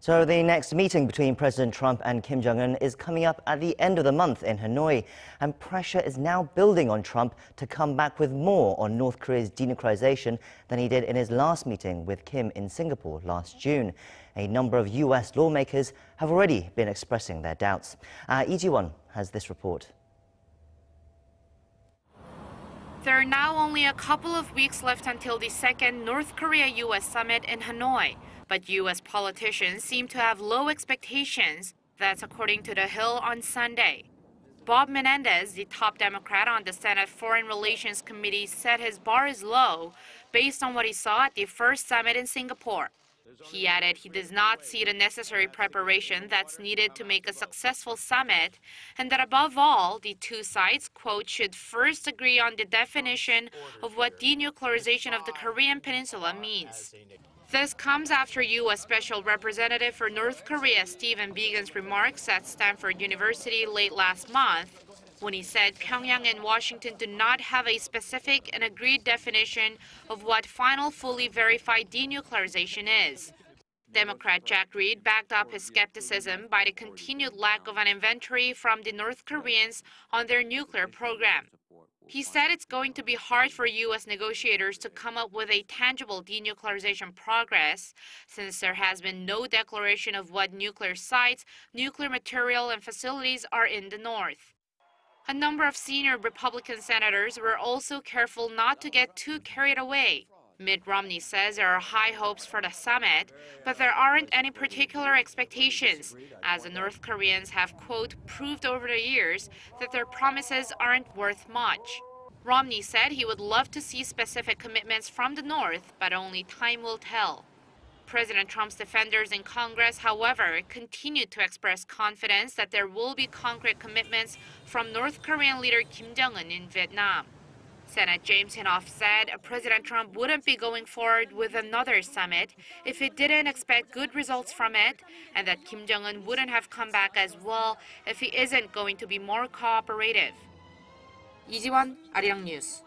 So the next meeting between President Trump and Kim Jong-un is coming up at the end of the month in Hanoi, and pressure is now building on Trump to come back with more on North Korea's denuclearization than he did in his last meeting with Kim in Singapore last June. A number of U.S. lawmakers have already been expressing their doubts. EG1 has this report. There are now only a couple of weeks left until the second North Korea-U.S. summit in Hanoi, but U.S. politicians seem to have low expectations. That's according to The Hill on Sunday. Bob Menendez, the top Democrat on the Senate Foreign Relations Committee, said his bar is low based on what he saw at the first summit in Singapore. He added he does not see the necessary preparation that's needed to make a successful summit, and that above all, the two sides, quote, should first agree on the definition of what denuclearization of the Korean Peninsula means. This comes after U.S. Special Representative for North Korea Stephen Biegun's remarks at Stanford University late last month, when he said Pyongyang and Washington do not have a specific and agreed definition of what final fully verified denuclearization is. Democrat Jack Reed backed up his skepticism by the continued lack of an inventory from the North Koreans on their nuclear program. He said it's going to be hard for U.S. negotiators to come up with a tangible denuclearization progress, since there has been no declaration of what nuclear sites, nuclear material, and facilities are in the North. A number of senior Republican senators were also careful not to get too carried away. Mitt Romney says there are high hopes for the summit, but there aren't any particular expectations, as the North Koreans have, quote, proved over the years that their promises aren't worth much. Romney said he would love to see specific commitments from the North, but only time will tell. President Trump's defenders in Congress, however, continued to express confidence that there will be concrete commitments from North Korean leader Kim Jong-un in Vietnam. Senate James Inhofe said President Trump wouldn't be going forward with another summit if he didn't expect good results from it, and that Kim Jong-un wouldn't have come back as well if he isn't going to be more cooperative. 이지원, 아리랑 뉴스.